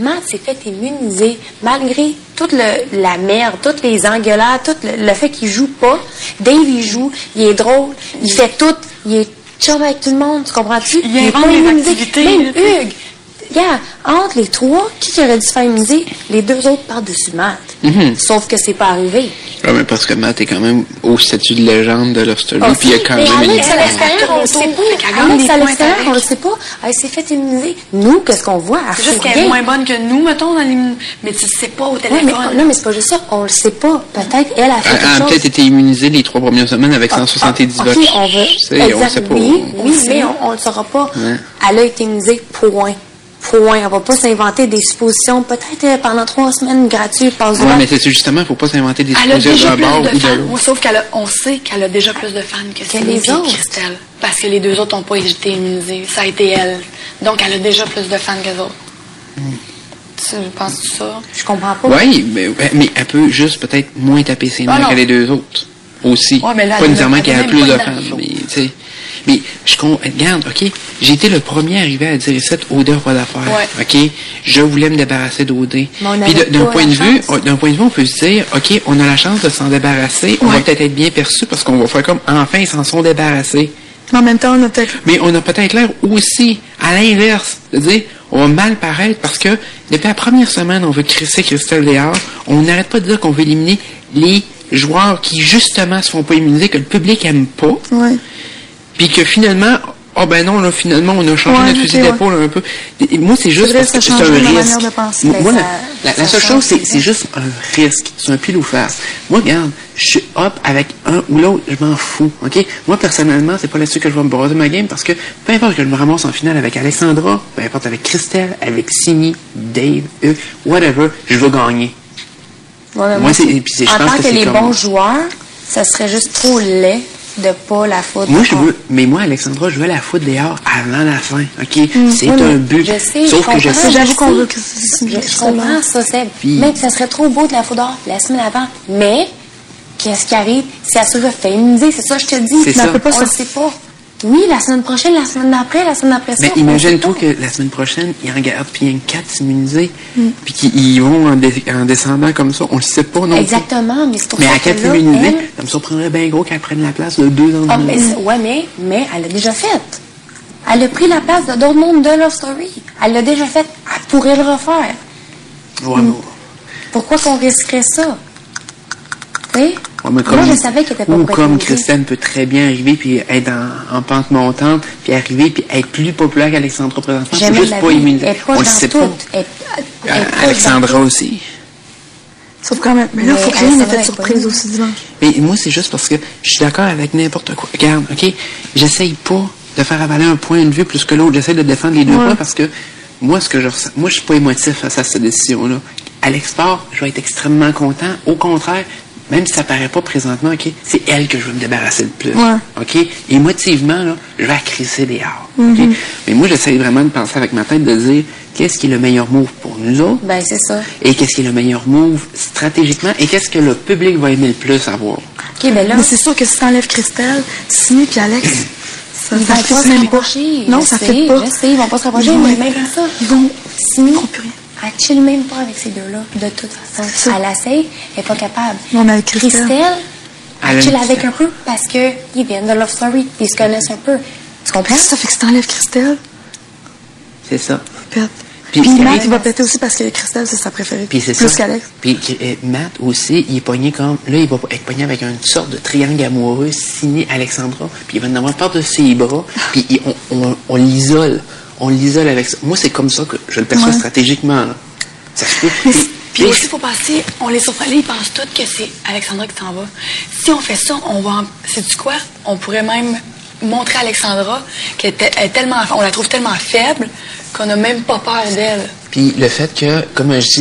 Matt s'est fait immuniser malgré toute la merde, toutes les engueulades, tout le fait qu'il joue pas. Dave, il joue, il est drôle, il fait tout, il est chum avec tout le monde, tu comprends-tu? Il invente des activités. Même Hugues. Regarde, entre les trois, qui aurait dû se faire immuniser? Les deux autres par-dessus Matt. Sauf que c'est pas arrivé. Ah, mais parce que Matt est quand même au statut de légende de Love Story, puis il y a quand même une Alex, à l'extérieur, on le sait pas. Alex, à l'extérieur, on le sait pas. Elle s'est fait immuniser. Nous, qu'est-ce qu'on voit? C'est juste qu'elle est moins bonne que nous, mettons, mais tu le sais pas au téléphone. Non, mais c'est pas juste ça. On le sait pas. Peut-être elle a fait quelque chose. Elle a peut-être été immunisée les 3 premières semaines avec 170 votes. OK, on veut. On sait pas. Oui, mais on le saura pas. Ouais. Elle a été immunisée, point. On va pas s'inventer des suppositions, peut-être pendant 3 semaines gratuites, Ouais, mais c'est justement, faut pas s'inventer des Elle a suppositions déjà d'un bord plus ou de de fans. l'autre. Sauf on sait qu'elle a déjà plus de fans que Cindy les autres. et Christelle. Parce que les deux autres n'ont pas été immunisés. Ça a été elle. Donc, elle a déjà plus de fans que les autres. Tu penses ça? Je comprends pas. Oui, mais elle peut juste peut-être moins taper ses nerfs que les deux autres. Aussi. Ouais, mais là, pas nécessairement elle qu'elle a même plus pas de dans fans, le show. mais tu sais. Mais regarde, OK, j'ai été le premier arrivé à dire cette odeur pas d'affaires. Ouais. OK, je voulais me débarrasser d'OD. Puis d'un point de vue, on peut se dire, OK, on a la chance de s'en débarrasser, on va peut-être être bien perçu parce qu'on va faire comme enfin ils s'en sont débarrassés. Mais en même temps, on a peut-être... Mais on a peut-être l'air aussi à l'inverse, de dire on va mal paraître parce que depuis la première semaine, on veut crisser Christelle dehors, on n'arrête pas de dire qu'on veut éliminer les joueurs qui justement se font pas immuniser, que le public aime pas. Ouais. Puis que finalement, non, là, finalement, on a changé notre fusil d'épaule un peu. Et moi, c'est juste parce que c'est un risque. Moi, la seule chose, c'est juste un risque. C'est un pile ou face. Moi, regarde, je suis up avec un ou l'autre, je m'en fous. OK? Moi, personnellement, c'est pas là-dessus que je vais me brosser ma game parce que peu importe que je me ramasse en finale avec Alexandra, peu importe avec Christelle, avec Simi, Dave, whatever, je vais gagner. Ouais, moi, en tant que les bons joueurs, ça serait juste trop laid de pas la foutre. Moi, Alexandra, je veux la foutre dehors avant la fin, OK? C'est un but. Je sais, sauf que je sais. J'avoue qu'on veut que je comprends ça, Seb. Même que ça serait trop beau de la foutre dehors la semaine avant. Mais, qu'est-ce qui arrive? Si elle se fait immuniser, c'est ça que je te dis. C'est ça. On le sait pas. Oui, la semaine prochaine, la semaine d'après, la semaine d'après ça. Mais imagine-toi que la semaine prochaine, ils en gardent puis il y a 4 immunisés, puis qu'ils vont en descendant comme ça. On le sait pas non plus. Exactement, mais c'est pour mais ça à 4 immunisés, ça me surprendrait bien gros qu'elle prenne la place de 2 ans. mais elle l'a déjà fait. Elle a pris la place de d'autres mondes de Love Story. Elle l'a déjà fait. Elle pourrait le refaire. Ouais, Pourquoi qu'on risquerait ça? Oui? Moi, je savais qu'elle était pas ou comme Christelle peut très bien arriver puis être en pente montante, puis arriver puis être plus populaire qu'Alexandra présentement. C'est juste pas immunisé. On le sait pas. Alexandra aussi. Sauf quand même. Mais là, il faut qu'il y ait un effet de surprise aussi dimanche. Mais moi, c'est juste parce que je suis d'accord avec n'importe quoi. Regarde, OK? J'essaye pas de faire avaler un point de vue plus que l'autre. J'essaie de défendre les deux points parce que moi, je suis pas émotif face à cette décision-là. À l'export, je vais être extrêmement content. Au contraire, même si ça paraît pas présentement, OK, c'est elle que je veux me débarrasser le plus. OK? Émotivement, là, je vais crisser des arts. OK? Mais moi, j'essaie vraiment de penser avec ma tête de dire qu'est-ce qui est le meilleur move pour nous autres. Ben, c'est ça. Et qu'est-ce qui est le meilleur move stratégiquement et qu'est-ce que le public va aimer le plus avoir. OK, ben là. Mais c'est sûr que si t'enlèves Christelle, Simi puis Alex, ils vont pas se rapprocher. Non, ça fait pas. Je sais, ils vont pas se rapprocher, mais même ça. Ils vont. Simi. Elle chill même pas avec ces deux-là, de toute façon. Elle essaie, elle est pas capable. Non, mais avec Christelle, elle chill avec un peu parce qu'ils viennent de Love Story, puis ils se connaissent un peu. Tu comprends? Ça fait que si t'enlèves Christelle, c'est ça. Pète. Puis Matt, il va péter aussi parce que Christelle, c'est sa préférée. Puis c'est plus qu'Alex. Puis Matt aussi, il est pogné comme... Là, il va être pogné avec une sorte de triangle amoureux signé Alexandra. Puis il va en avoir peur de ses bras. Puis on l'isole. On l'isole avec ça. Moi, c'est comme ça que je le perçois stratégiquement. Là. Ça se peut. Puis aussi, il faut passer, on les surprenait, ils pensent tous que c'est Alexandra qui s'en va. Si on fait ça, sais-tu quoi? On pourrait même montrer à Alexandra qu'elle est tellement, on la trouve tellement faible qu'on n'a même pas peur d'elle. Puis le fait que, comme je dis,